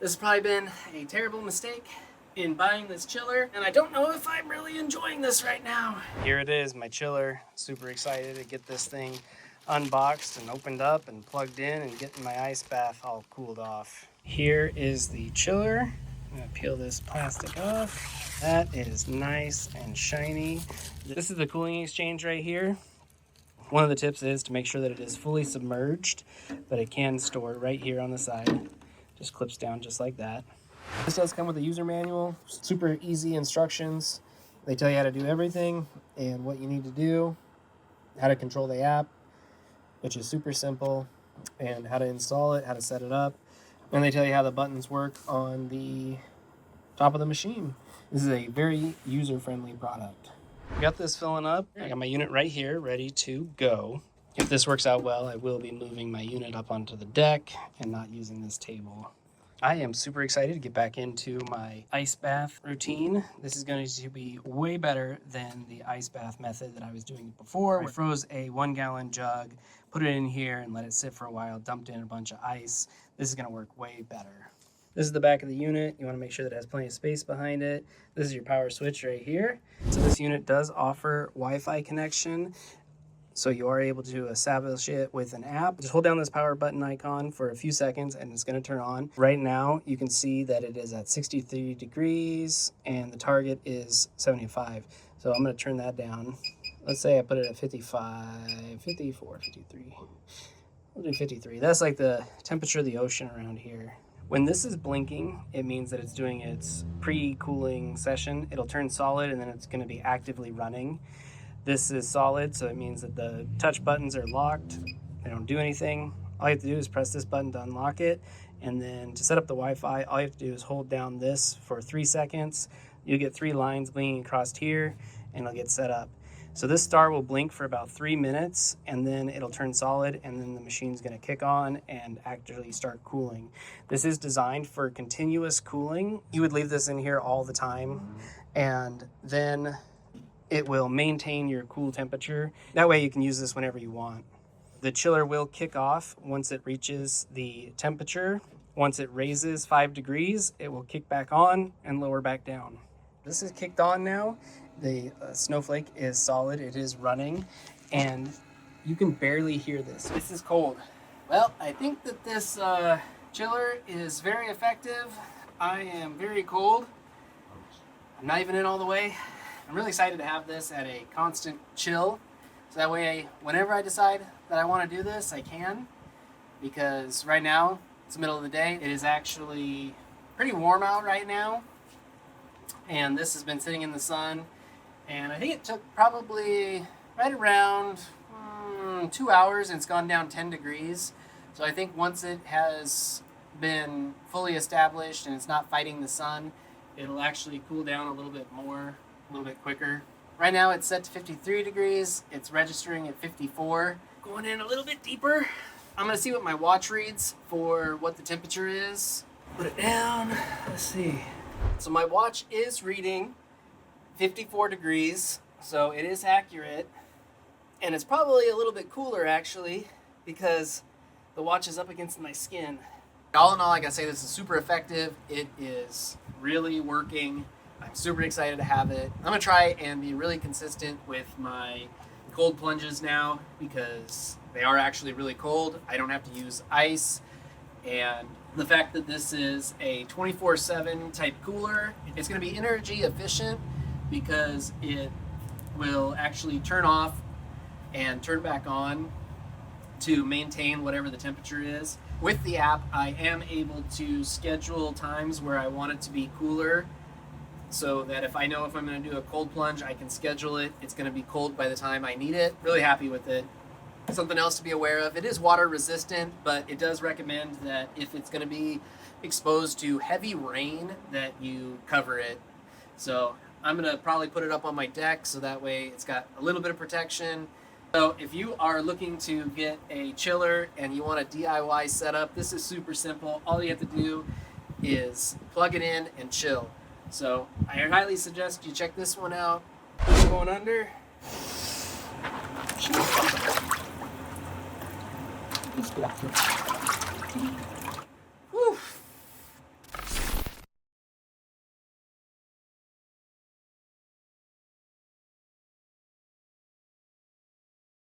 This has probably been a terrible mistake in buying this chiller, and I don't know if I'm really enjoying this right now. Here it is, my chiller. Super excited to get this thing unboxed and opened up and plugged in and getting my ice bath all cooled off. Here is the chiller. I'm gonna peel this plastic off. That is nice and shiny. This is the cooling exchange right here. One of the tips is to make sure that it is fully submerged, but it can store right here on the side. Just clips down just like that. This does come with a user manual, super easy instructions. They tell you how to do everything and what you need to do, how to control the app, which is super simple, and how to install it, how to set it up. And they tell you how the buttons work on the top of the machine. This is a very user-friendly product. Got this filling up. I got my unit right here, ready to go. If this works out well, I will be moving my unit up onto the deck and not using this table. I am super excited to get back into my ice bath routine. This is going to be way better than the ice bath method that I was doing before. I froze a 1 gallon jug, put it in here and let it sit for a while, dumped in a bunch of ice. This is going to work way better. This is the back of the unit. You want to make sure that it has plenty of space behind it. This is your power switch right here. So this unit does offer Wi-Fi connection. So you are able to establish it with an app. Just hold down this power button icon for a few seconds and it's going to turn on. Right now, you can see that it is at 63 degrees and the target is 75. So I'm going to turn that down. Let's say I put it at 55, 54, 53. We'll do 53. That's like the temperature of the ocean around here. When this is blinking, it means that it's doing its pre-cooling session. It'll turn solid and then it's going to be actively running. This is solid, so it means that the touch buttons are locked. They don't do anything. All you have to do is press this button to unlock it. And then to set up the Wi-Fi, all you have to do is hold down this for 3 seconds. You'll get 3 lines blinking across here and it'll get set up. So this star will blink for about 3 minutes and then it'll turn solid and then the machine's gonna kick on and actually start cooling. This is designed for continuous cooling. You would leave this in here all the time and then it will maintain your cool temperature. That way you can use this whenever you want. The chiller will kick off once it reaches the temperature. Once it raises 5 degrees, it will kick back on and lower back down. This is kicked on now. The snowflake is solid, it is running, and you can barely hear this. This is cold. Well, I think that this chiller is very effective. I am very cold. I'm not even in all the way. I'm really excited to have this at a constant chill. So that way, whenever I decide that I want to do this, I can. Because right now, it's the middle of the day. It is actually pretty warm out right now. And this has been sitting in the sun. And I think it took probably right around 2 hours and it's gone down 10 degrees. So I think once it has been fully established and it's not fighting the sun, it'll actually cool down a little bit more. A little bit quicker. Right now it's set to 53 degrees. It's registering at 54. Going in a little bit deeper. I'm gonna see what my watch reads for what the temperature is. Put it down. Let's see. So my watch is reading 54 degrees. So it is accurate. And it's probably a little bit cooler actually because the watch is up against my skin. All in all, I gotta say this is super effective. It is really working. I'm super excited to have it. I'm gonna try and be really consistent with my cold plunges now because they are actually really cold. I don't have to use ice. And the fact that this is a 24/7 type cooler, it's gonna be energy efficient because it will actually turn off and turn back on to maintain whatever the temperature is. With the app, I am able to schedule times where I want it to be cooler so that if I know if I'm going to do a cold plunge, I can schedule it. It's going to be cold by the time I need it. Really happy with it. Something else to be aware of, it is water resistant, but it does recommend that if it's going to be exposed to heavy rain, that you cover it. So I'm going to probably put it up on my deck so that way it's got a little bit of protection. So if you are looking to get a chiller and you want a DIY setup, this is super simple. All you have to do is plug it in and chill. So I highly suggest you check this one out. Going under. Just